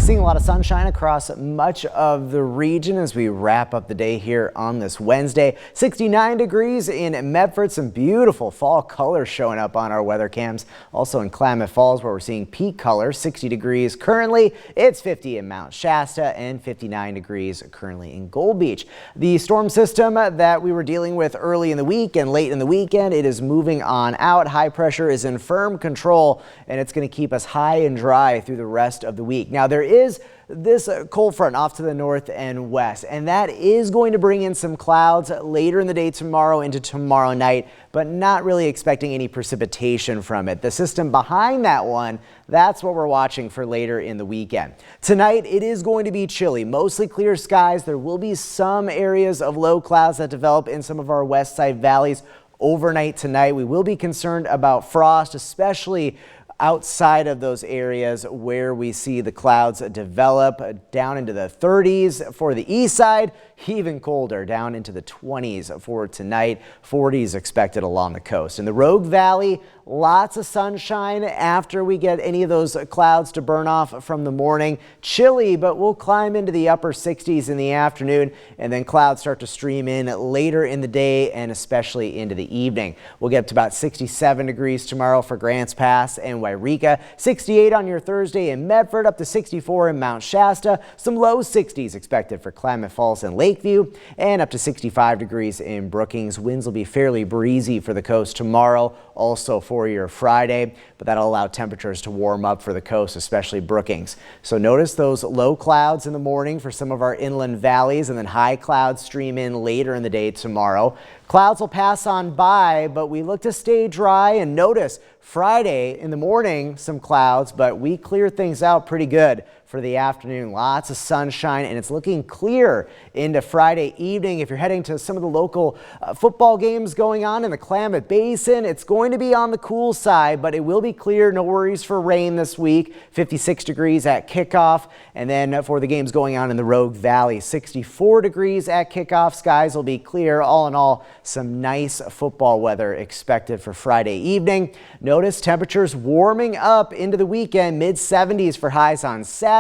Seeing a lot of sunshine across much of the region as we wrap up the day here on this Wednesday. 69 degrees in Medford. Some beautiful fall colors showing up on our weather cams. Also in Klamath Falls, where we're seeing peak color, 60 degrees currently. It's 50 in Mount Shasta and 59 degrees currently in Gold Beach. The storm system that we were dealing with early in the week and late in the weekend, it is moving on out. High pressure is in firm control, and it's going to keep us high and dry through the rest of the week. Now, there is this cold front off to the north and west, and that is going to bring in some clouds later in the day tomorrow into tomorrow night, but not really expecting any precipitation from it. The system behind that one, that's what we're watching for later in the weekend. Tonight, it is going to be chilly, mostly clear skies. There will be some areas of low clouds that develop in some of our west side valleys overnight tonight. We will be concerned about frost, especially outside of those areas where we see the clouds develop down into the 30s for the east side, even colder down into the 20s for tonight. 40s expected along the coast. In the Rogue Valley, lots of sunshine after we get any of those clouds to burn off from the morning. Chilly, but we'll climb into the upper 60s in the afternoon, and then clouds start to stream in later in the day and especially into the evening. We'll get up to about 67 degrees tomorrow for Grants Pass and Yreka, 68 on your Thursday in Medford, up to 64 in Mount Shasta, some low 60s expected for Klamath Falls and Lakeview, and up to 65 degrees in Brookings. Winds will be fairly breezy for the coast tomorrow, also for your Friday, but that'll allow temperatures to warm up for the coast, especially Brookings. So notice those low clouds in the morning for some of our inland valleys, and then high clouds stream in later in the day tomorrow. Clouds will pass on by, but we look to stay dry. And notice Friday in the morning, some clouds, but we clear things out pretty good for the afternoon. Lots of sunshine, and it's looking clear into Friday evening. If you're heading to some of the local football games going on in the Klamath Basin, it's going to be on the cool side, but it will be clear. No worries for rain this week. 56 degrees at kickoff. And then for the games going on in the Rogue Valley, 64 degrees at kickoff. Skies will be clear. All in all, some nice football weather expected for Friday evening. Notice temperatures warming up into the weekend, mid 70s for highs on Saturday.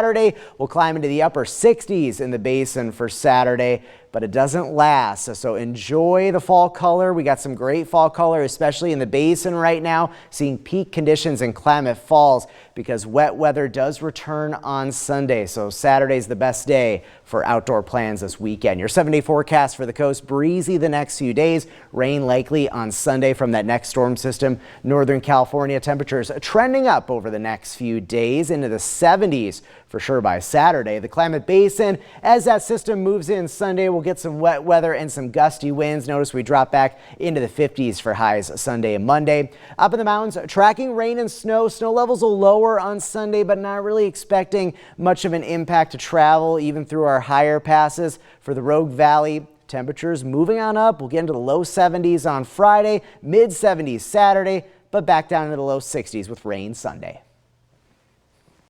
We'll climb into the upper 60s in the basin for Saturday, but it doesn't last. So enjoy the fall color. We got some great fall color, especially in the basin right now, seeing peak conditions in Klamath Falls because wet weather does return on Sunday. So Saturday's the best day for outdoor plans this weekend. Your 7-day forecast for the coast, breezy the next few days, rain likely on Sunday from that next storm system. Northern California temperatures trending up over the next few days into the 70s for sure by Saturday. The Klamath Basin, as that system moves in Sunday, we'll get some wet weather and some gusty winds. Notice we drop back into the 50s for highs Sunday and Monday. Up in the mountains, tracking rain and snow. Snow levels will lower on Sunday, but not really expecting much of an impact to travel, even through our higher passes. For the Rogue Valley, temperatures moving on up. We'll get into the low 70s on Friday, mid 70s Saturday, but back down into the low 60s with rain Sunday.